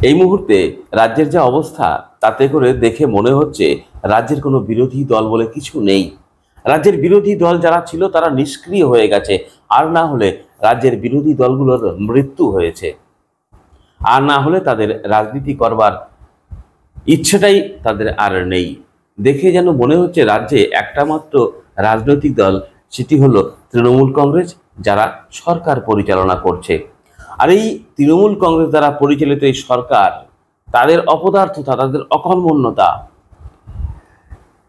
এই মুহূর্তে রাজ্যের যা অবস্থা তাতে করে দেখে মনে হচ্ছে রাজ্যের কোনো বিরোধী দল বলে কিছু নেই। রাজ্যের বিরোধী দল যারা ছিল তারা নিষ্ক্রিয় হয়ে গেছে, আর না হলে রাজ্যের বিরোধী দলগুলোর মৃত্যু হয়েছে, আর না হলে তাদের রাজনীতি করবার ইচ্ছেটাই তাদের আর নেই। দেখে যেন মনে হচ্ছে রাজ্যে একটা মাত্র রাজনৈতিক দল, সেটি হলো তৃণমূল কংগ্রেস, যারা সরকার পরিচালনা করছে। আর এই তৃণমূল কংগ্রেস দ্বারা পরিচালিত এই সরকার, তাদের অপদার্থতা, তাদের অকর্মণ্যতা,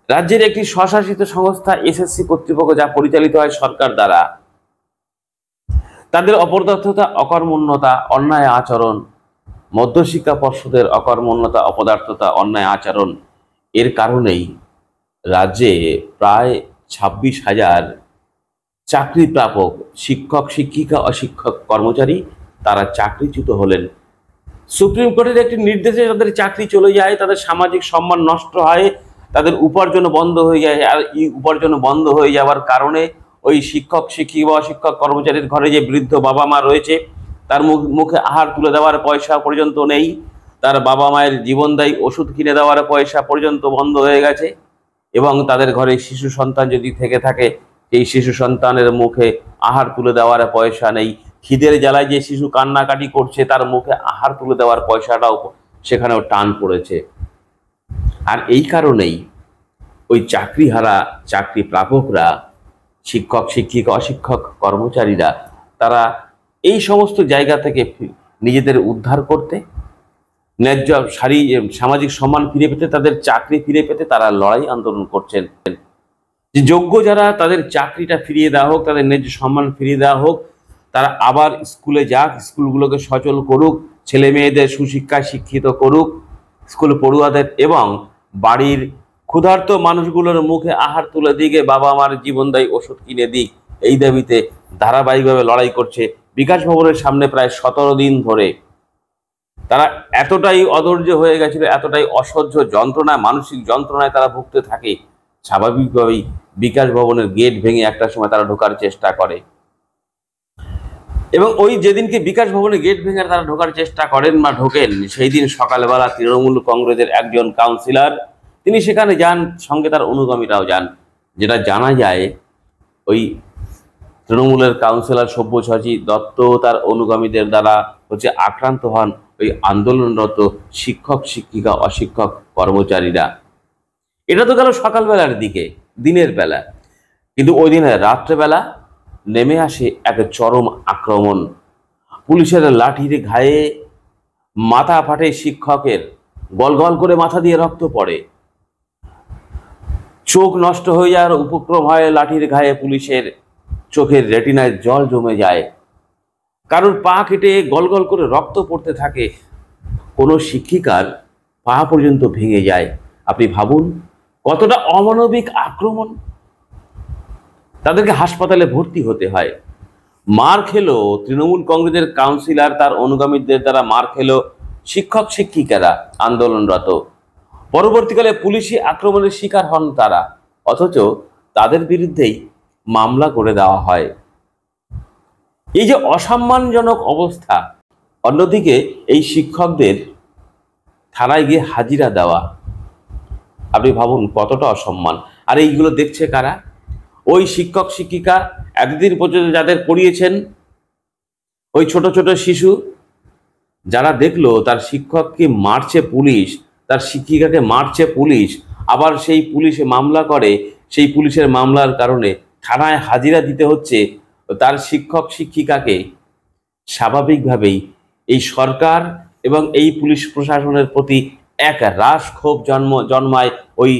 রাজ্যের একটি স্বশাসিত সংস্থা এসএসসি কর্তৃপক্ষ যা পরিচালিত হয় সরকার দ্বারা, তাদের অপদার্থতা, অকর্মণ্যতা, অন্যায় আচরণ, মধ্যশিক্ষা পর্ষদের অকর্মণ্যতা, অপদার্থতা, অন্যায় আচরণ, এর কারণেই রাজ্যে প্রায় 26,000 চাকরি প্রাপক শিক্ষক, শিক্ষিকা, অশিক্ষক কর্মচারী তারা চাকরিচ্যুত হলেন। সুপ্রিম কোর্টের একটি নির্দেশে তাদের চাকরি চলে যায়, তাদের সামাজিক সম্মান নষ্ট হয়, তাদের উপার্জন বন্ধ হয়ে যায়। আর এই উপার্জন বন্ধ হয়ে যাওয়ার কারণে ওই শিক্ষক, শিক্ষিকা, অশিক্ষক কর্মচারীর ঘরে যে বৃদ্ধ বাবা মা রয়েছে, তার মুখে আহার তুলে দেওয়ার পয়সা পর্যন্ত নেই, তার বাবা মায়ের জীবনদায়ী ওষুধ কিনে দেওয়ার পয়সা পর্যন্ত বন্ধ হয়ে গেছে, এবং তাদের ঘরে শিশু সন্তান যদি থেকে থাকে, সেই শিশু সন্তানের মুখে আহার তুলে দেওয়ার পয়সা নেই। খিদের জ্বালায় যে শিশু কান্নাকাটি করছে, তার মুখে আহার তুলে দেওয়ার পয়সাটাও সেখানেও টান পড়েছে। আর এই কারণেই ওই চাকরিহারা চাকরি প্রাপকরা, শিক্ষক, শিক্ষিকা, অশিক্ষক কর্মচারীরা, তারা এই সমস্ত জায়গা থেকে নিজেদের উদ্ধার করতে, ন্যায্য সামাজিক সম্মান ফিরে পেতে, তাদের চাকরি ফিরে পেতে তারা লড়াই আন্দোলন করছেন। যে যোগ্য যারা, তাদের চাকরিটা ফিরিয়ে দেওয়া হোক, তাদের ন্যায্য সম্মান ফিরিয়ে দেওয়া হোক, তারা আবার স্কুলে যাক, স্কুলগুলোকে সচল করুক, ছেলে মেয়েদের সুশিক্ষায় শিক্ষিত করুক, স্কুল পড়ুয়াদের, এবং বাড়ির ক্ষুধার্ত মানুষগুলোর মুখে আহার তুলে দিকে বাবা মার জীবনদায়ী ওষুধ কিনে দিক, এই দাবিতে ধারাবাহিকভাবে লড়াই করছে। বিকাশ ভবনের সামনে প্রায় 17 দিন ধরে তারা এতটাই অধৈর্য হয়ে গেছিল, এতটাই অসহ্য যন্ত্রণা, মানসিক যন্ত্রণায় তারা ভুগতে থাকে, স্বাভাবিকভাবেই বিকাশ ভবনের গেট ভেঙে একটা সময় তারা ঢোকার চেষ্টা করে। এবং ওই যেদিনকে বিকাশ ভবনের গেট ভেঙে তারা ঢোকার চেষ্টা করেন বা ঢোকেন, সেই দিন সকালবেলা তৃণমূল কংগ্রেসের একজন কাউন্সিলর তিনি সেখানে যান, সঙ্গে তার অনুগামীরাও যান। যেটা জানা যায়, ওই তৃণমূলের কাউন্সিলর সব্যসাচী দত্ত তার অনুগামীদের দ্বারা আক্রান্ত হন ওই আন্দোলনরত শিক্ষক, শিক্ষিকা, অশিক্ষক কর্মচারীরা। এটা তো গেল সকালবেলার দিকে, দিনের বেলা। কিন্তু ওই দিনের রাত্রেবেলা নেমে আসে এক চরম আক্রমণ। পুলিশের লাঠির ঘায়ে মাথা ফাটে শিক্ষকের, গল গল করে মাথা দিয়ে রক্ত পড়ে, চোখ নষ্ট হয়ে যাওয়ার উপক্রম হয়, লাঠির ঘায়ে পুলিশের চোখের রেটিনায় জল জমে যায়, কারোর পা কেটে গল গল করে রক্ত পড়তে থাকে, কোনো শিক্ষিকার পা পর্যন্ত ভেঙে যায়। আপনি ভাবুন কতটা অমানবিক আক্রমণ। তাদেরকে হাসপাতালে ভর্তি হতে হয়। মার খেলো তৃণমূল কংগ্রেসের কাউন্সিলর, তার অনুগামীদের দ্বারা মার খেলো শিক্ষক, শিক্ষিকারা আন্দোলনরত। পরবর্তীকালে পুলিশি আক্রমণের শিকার হন তারা, অথচ তাদের বিরুদ্ধেই মামলা করে দেওয়া হয়। এই যে অসম্মানজনক অবস্থা, অন্যদিকে এই শিক্ষকদের থানায় গিয়ে হাজিরা দেওয়া, আপনি ভাবুন কতটা অসম্মান। আর এইগুলো দেখছে কারা? ওই শিক্ষক, শিক্ষিকা এতদিন পর্যন্ত যাদের পড়িয়েছেন, ওই ছোট ছোট শিশু, যারা দেখলো তার শিক্ষককে মারছে পুলিশ, তার শিক্ষিকাকে মারছে পুলিশ, আবার সেই পুলিশে মামলা করে, সেই পুলিশের মামলার কারণে থানায় হাজিরা দিতে হচ্ছে তার শিক্ষক, শিক্ষিকাকে। স্বাভাবিকভাবেই এই সরকার এবং এই পুলিশ প্রশাসনের প্রতি এক রাশ ক্ষোভ জন্মায় ওই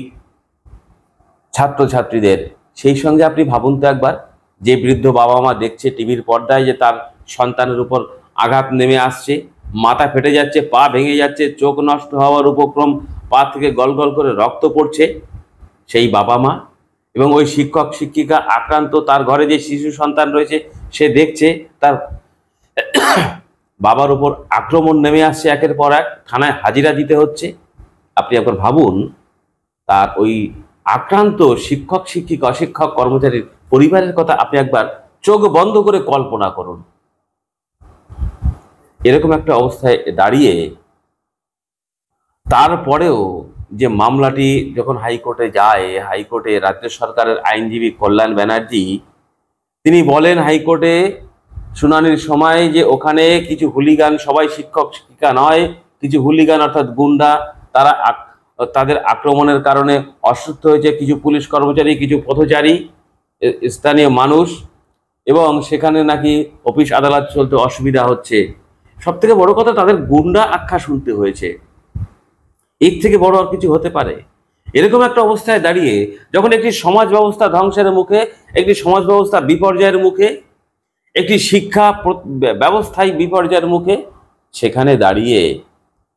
ছাত্রছাত্রীদের। সেই সঙ্গে আপনি ভাবুন তো একবার, যে বৃদ্ধ বাবা মা দেখছে টিভির পর্দায় যে তার সন্তানের উপর আঘাত নেমে আসছে, মাথা ফেটে যাচ্ছে, পা ভেঙে যাচ্ছে, চোখ নষ্ট হওয়ার উপক্রম, পা থেকে গল গল করে রক্ত পড়ছে, সেই বাবা মা এবং ওই শিক্ষক, শিক্ষিকা আক্রান্ত, তার ঘরে যে শিশু সন্তান রয়েছে, সে দেখছে তার বাবার উপর আক্রমণ নেমে আসছে, একের পর এক থানায় হাজিরা দিতে হচ্ছে। আপনি একবার ভাবুন, তার ওই আক্রান্ত শিক্ষক, শিক্ষিকা, অশিক্ষক কর্মচারীর পরিবারের কথা আপনি একবার চোখ বন্ধ করে কল্পনা করুন। এরকম একটা অবস্থায় দাঁড়িয়ে তারপরেও যে মামলাটি যখন হাইকোর্টে যায়, হাইকোর্টে রাজ্য সরকারের আইনজীবী কল্যাণ ব্যানার্জি তিনি বলেন হাইকোর্টে শুনানির সময় যে ওখানে কিছু হুলিগান, সবাই শিক্ষক শিক্ষিকা নয়, কিছু হুলিগান অর্থাৎ গুন্ডা, তারা তাদের আক্রমণের কারণে অসুস্থ হয়েছে কিছু পুলিশ কর্মচারী, কিছু পথচারী, স্থানীয় মানুষ, এবং সেখানে নাকি অফিস আদালত চলতে অসুবিধা হচ্ছে। সব থেকে বড় কথা, তাদের গুন্ডা আখ্যা শুনতে হয়েছে। এর থেকে বড় আর কিছু হতে পারে? এরকম একটা অবস্থায় দাঁড়িয়ে যখন একটি সমাজ ব্যবস্থা ধ্বংসের মুখে, একটি সমাজ ব্যবস্থা বিপর্যয়ের মুখে, একটি শিক্ষা ব্যবস্থায় বিপর্যয়ের মুখে, সেখানে দাঁড়িয়ে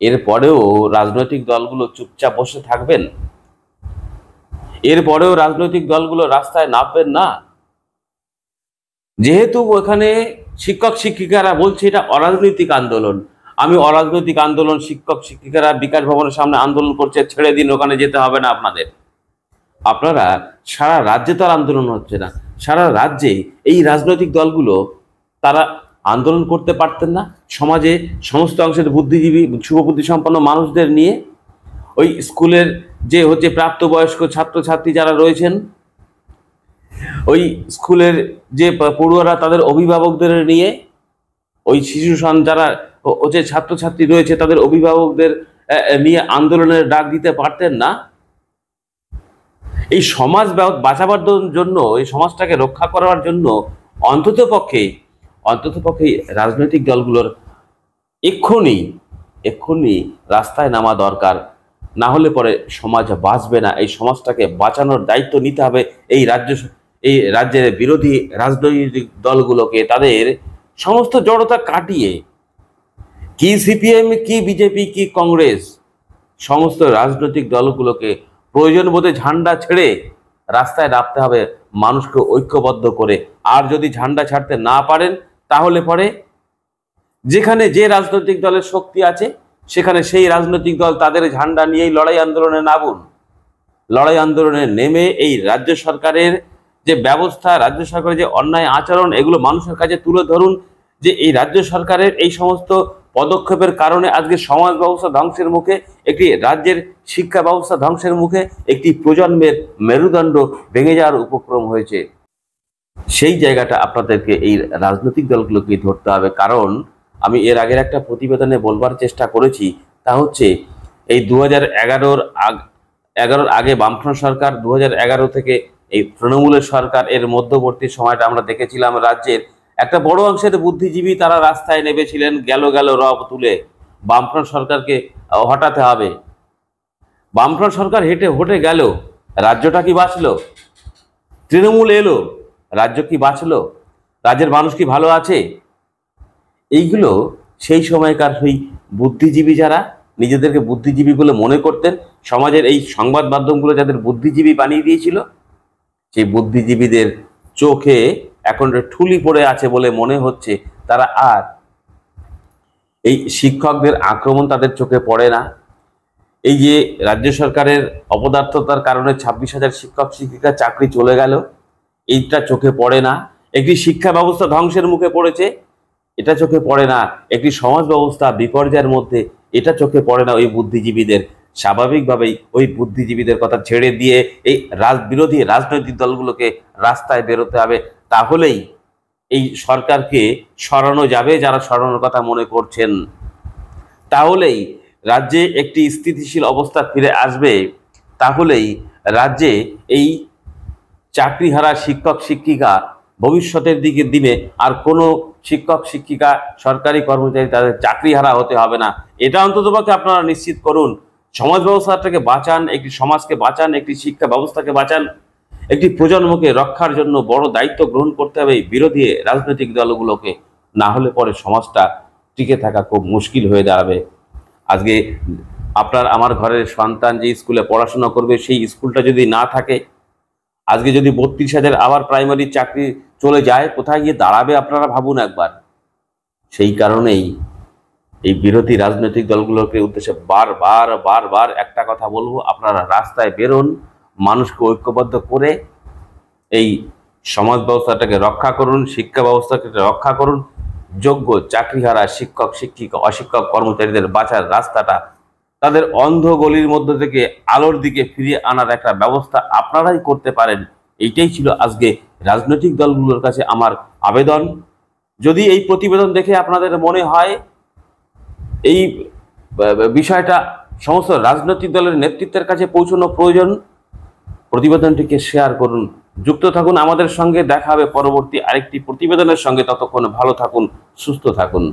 এরপরেও রাজনৈতিক দলগুলো চুপচাপ বসে থাকবেন? এরপরেও রাজনৈতিক দলগুলো রাস্তায় নামবেন না? যেহেতু ওখানে শিক্ষক শিক্ষিকারা বলছে এটা অরাজনৈতিক আন্দোলন, আমি অরাজনৈতিক আন্দোলন, শিক্ষক শিক্ষিকারা বিকাশ ভবনের সামনে আন্দোলন করছে, ছেড়ে দিন, ওখানে যেতে হবে না আপনাদের। আপনারা সারা রাজ্যে তো আর আন্দোলন হচ্ছে না, সারা রাজ্যে এই রাজনৈতিক দলগুলো তারা আন্দোলন করতে পারতেন না সমাজে সমস্ত অংশের বুদ্ধিজীবী শুভবুদ্ধি সম্পন্ন মানুষদের নিয়ে? ওই স্কুলের যে হচ্ছে প্রাপ্তবয়স্ক ছাত্রছাত্রী যারা রয়েছেন, ওই স্কুলের যে পড়ুয়ারা তাদের অভিভাবকদের নিয়ে, ওই শিশু যারা হচ্ছে ছাত্রছাত্রী রয়েছে তাদের অভিভাবকদের নিয়ে আন্দোলনের ডাক দিতে পারতেন না? এই সমাজ বাঁচাবার জন্য, এই সমাজটাকে রক্ষা করার জন্য অন্তত পক্ষে রাজনৈতিক দলগুলোর এক্ষুনি রাস্তায় নামা দরকার। না হলে পরে সমাজ বাঁচবে না। এই সমাজটাকে বাঁচানোর দায়িত্ব নিতে হবে এই রাজ্যের বিরোধী রাজনৈতিক দলগুলোকে, তাদের সমস্ত জড়তা কাটিয়ে, কি সিপিএম, কি বিজেপি, কি কংগ্রেস, সমস্ত রাজনৈতিক দলগুলোকে প্রয়োজন বোধে ঝান্ডা ছেড়ে রাস্তায় নামতে হবে মানুষকে ঐক্যবদ্ধ করে। আর যদি ঝান্ডা ছাড়তে না পারেন, তাহলে পরে যেখানে যে রাজনৈতিক দলের শক্তি আছে সেখানে সেই রাজনৈতিক দল তাদের ঝান্ডা নিয়েই লড়াই আন্দোলনে নামুন। লড়াই আন্দোলনে নেমে এই রাজ্য সরকারের যে ব্যবস্থা, রাজ্য সরকারের যে অন্যায় আচরণ, এগুলো মানুষের কাছে তুলে ধরুন যে এই রাজ্য সরকারের এই সমস্ত পদক্ষেপের কারণে আজকে সমাজ ব্যবস্থা ধ্বংসের মুখে, একটি রাজ্যের শিক্ষা ব্যবস্থা ধ্বংসের মুখে, একটি প্রজন্মের মেরুদণ্ড ভেঙে যাওয়ার উপক্রম হয়েছে। সেই জায়গাটা আপনাদেরকে এই রাজনৈতিক দলগুলোকে ধরতে হবে। কারণ আমি এর আগের একটা প্রতিবেদনে বলবার চেষ্টা করেছি, তা হচ্ছে এই 2011 আগে বামফ্রন্ট সরকার, 2011 থেকে এই তৃণমূলের সরকার, এর মধ্যবর্তী সময়টা আমরা দেখেছিলাম রাজ্যের একটা বড় অংশের বুদ্ধিজীবী তারা রাস্তায় নেমেছিলেন গেল রব তুলে বামফ্রন্ট সরকারকে হটাতে হবে। বামফ্রন্ট সরকার হটে গেল, রাজ্যটা কি বাঁচলো? তৃণমূল এলো, রাজ্য কি বাঁচলো? রাজ্যের মানুষ কি ভালো আছে? এইগুলো সেই সময়কার সেই বুদ্ধিজীবী যারা নিজেদেরকে বুদ্ধিজীবী বলে মনে করতেন, সমাজের এই সংবাদ মাধ্যমগুলো যাদের বুদ্ধিজীবী বানিয়ে দিয়েছিল, সেই বুদ্ধিজীবীদের চোখে এখন ঠুলি পড়ে আছে বলে মনে হচ্ছে। তারা আর এই শিক্ষকদের আক্রমণ তাদের চোখে পড়ে না। এই যে রাজ্য সরকারের অপদার্থতার কারণে 26,000 শিক্ষক শিক্ষিকা চাকরি চলে গেল, এইটা চোখে পড়ে না। একটি শিক্ষা ব্যবস্থা ধ্বংসের মুখে পড়েছে, এটা চোখে পড়ে না। একটি সমাজ ব্যবস্থা বিপর্যয়ের মধ্যে, এটা চোখে পড়ে না ওই বুদ্ধিজীবীদের। স্বাভাবিকভাবেই ওই বুদ্ধিজীবীদের কথা ছেড়ে দিয়ে এই বিরোধী রাজনৈতিক দলগুলোকে রাস্তায় বেরোতে হবে। তাহলেই এই সরকারকে সরানো যাবে যারা সরানোর কথা মনে করছেন। তাহলেই রাজ্যে একটি স্থিতিশীল অবস্থা ফিরে আসবে। তাহলেই রাজ্যে এই চাকরিহারা শিক্ষক শিক্ষিকা ভবিষ্যতের দিনে আর কোনো শিক্ষক শিক্ষিকা সরকারি কর্মচারী তাদের চাকরিহারা হতে হবে না। এটা অন্ততপক্ষে আপনারা নিশ্চিত করুন। সমাজ ব্যবস্থাটাকে বাঁচান, একটি সমাজকে বাঁচান, একটি শিক্ষা ব্যবস্থাকে বাঁচান। একটি প্রজন্মকে রক্ষার জন্য বড় দায়িত্ব গ্রহণ করতে হবে এই বিরোধী রাজনৈতিক দলগুলোকে। না হলে পরে সমাজটা টিকে থাকা খুব মুশকিল হয়ে দাঁড়াবে। আজকে আপনার আমার ঘরের সন্তান যে স্কুলে পড়াশোনা করবে, সেই স্কুলটা যদি না থাকে, আজকে যদি 32,000 আবার প্রাইমারি চাকরি চলে যায়, কোথায় গিয়ে দাঁড়াবে আপনারা ভাবুন একবার। সেই কারণেই এই বিরোধী রাজনৈতিক দলগুলোকে উদ্দেশ্যে বারবার একটা কথা বলবো, আপনারা রাস্তায় বেরোন, মানুষকে ঐক্যবদ্ধ করে এই সমাজ ব্যবস্থাটাকে রক্ষা করুন, শিক্ষা ব্যবস্থাকে রক্ষা করুন। যোগ্য চাকরিহারা শিক্ষক শিক্ষিকা অশিক্ষক কর্মচারীদের বাঁচার রাস্তাটা তাদের অন্ধ গলির মধ্য থেকে আলোর দিকে ফিরিয়ে আনার একটা ব্যবস্থা আপনারাই করতে পারেন। এইটাই ছিল আজকে রাজনৈতিক দলগুলোর কাছে আমার আবেদন। যদি এই প্রতিবেদন দেখে আপনাদের মনে হয় এই বিষয়টা সমস্ত রাজনৈতিক দলের নেতৃত্বের কাছে পৌঁছানো প্রয়োজন, প্রতিবেদনটিকে শেয়ার করুন। যুক্ত থাকুন আমাদের সঙ্গে। দেখা হবে পরবর্তী আরেকটি প্রতিবেদনের সঙ্গে। ততক্ষণ ভালো থাকুন, সুস্থ থাকুন।